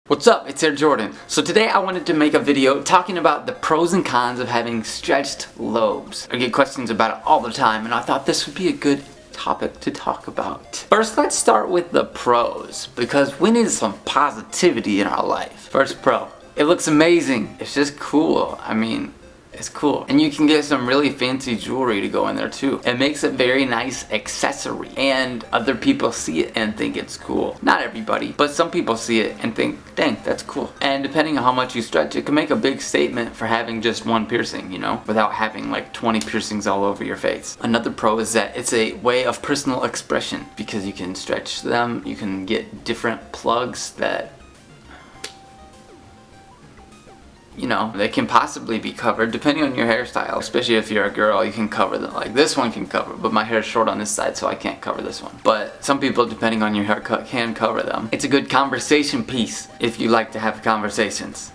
What's up? It's Air Jordan. So today I wanted to make a video talking about the pros and cons of having stretched lobes. I get questions about it all the time and I thought this would be a good topic to talk about. First, let's start with the pros because we need some positivity in our life. First pro, it looks amazing. It's just cool. I mean, it's cool. And you can get some really fancy jewelry to go in there too. It makes a very nice accessory and other people see it and think it's cool. Not everybody, but some people see it and think, dang, that's cool. And depending on how much you stretch, it can make a big statement for having just one piercing, you know, without having like 20 piercings all over your face. Another pro is that it's a way of personal expression because you can stretch them, you can get different plugs that, you know, they can possibly be covered depending on your hairstyle. Especially if you're a girl, you can cover them. Like this one can cover, but my hair is short on this side, so I can't cover this one. But some people, depending on your haircut, can cover them. It's a good conversation piece if you like to have conversations,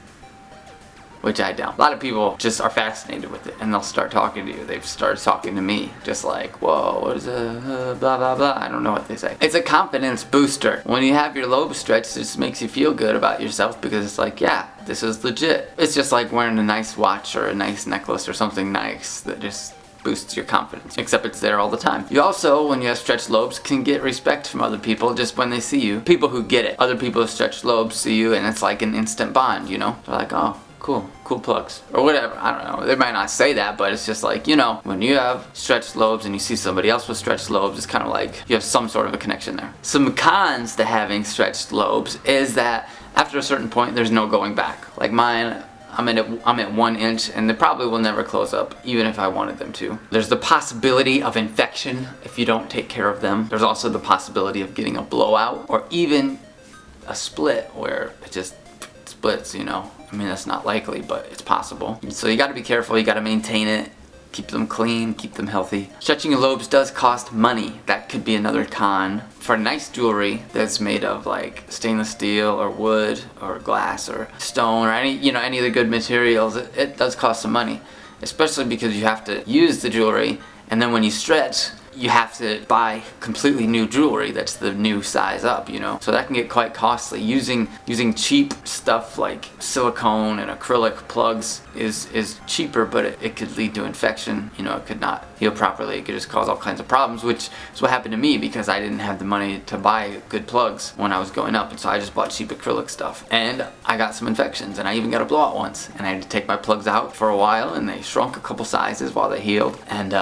which I don't. A lot of people just are fascinated with it and they'll start talking to you. They've started talking to me just like, whoa, what is it, blah blah blah. I don't know what they say. It's a confidence booster. When you have your lobes stretched, it just makes you feel good about yourself because it's like, yeah, this is legit. It's just like wearing a nice watch or a nice necklace or something nice that just boosts your confidence, except it's there all the time. You also, when you have stretched lobes, can get respect from other people just when they see you. People who get it. Other people with stretched lobes see you and it's like an instant bond, you know? They're like, oh, cool plugs, or whatever, I don't know. They might not say that, but it's just like, you know, when you have stretched lobes and you see somebody else with stretched lobes, it's kind of like you have some sort of a connection there. Some cons to having stretched lobes is that after a certain point, there's no going back. Like mine, I'm at 1 inch and they probably will never close up even if I wanted them to. There's the possibility of infection if you don't take care of them. There's also the possibility of getting a blowout or even a split where it just splits, you know. I mean, that's not likely, but it's possible. So you gotta be careful, you gotta maintain it, keep them clean, keep them healthy. Stretching your lobes does cost money. That could be another con. For nice jewelry that's made of like stainless steel or wood or glass or stone or any of the good materials, it does cost some money. Especially because you have to use the jewelry and then when you stretch, you have to buy completely new jewelry that's the new size up, you know? So that can get quite costly. Using cheap stuff like silicone and acrylic plugs is cheaper, but it could lead to infection. You know, it could not heal properly. It could just cause all kinds of problems, which is what happened to me because I didn't have the money to buy good plugs when I was going up, and so I just bought cheap acrylic stuff. And I got some infections, and I even got a blowout once, and I had to take my plugs out for a while, and they shrunk a couple sizes while they healed, and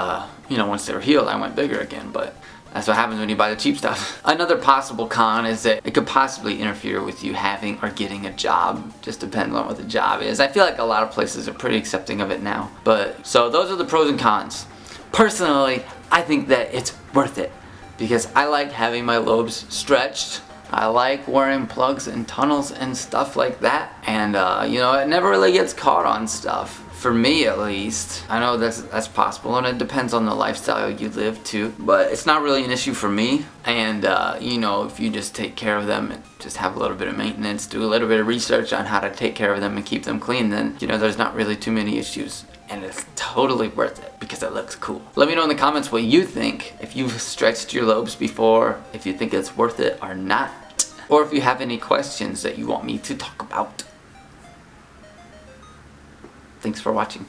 you know, once they were healed, I went bigger again, but that's what happens when you buy the cheap stuff. Another possible con is that it could possibly interfere with you having or getting a job. Just depends on what the job is. I feel like a lot of places are pretty accepting of it now. But, so those are the pros and cons. Personally, I think that it's worth it because I like having my lobes stretched. I like wearing plugs and tunnels and stuff like that. And, you know, it never really gets caught on stuff. For me at least. I know that's possible and it depends on the lifestyle you live too, but it's not really an issue for me. And you know, if you just take care of them and just have a little bit of maintenance, do a little bit of research on how to take care of them and keep them clean, then you know there's not really too many issues. And it's totally worth it because it looks cool. Let me know in the comments what you think, if you've stretched your lobes before, if you think it's worth it or not, or if you have any questions that you want me to talk about. Thanks for watching.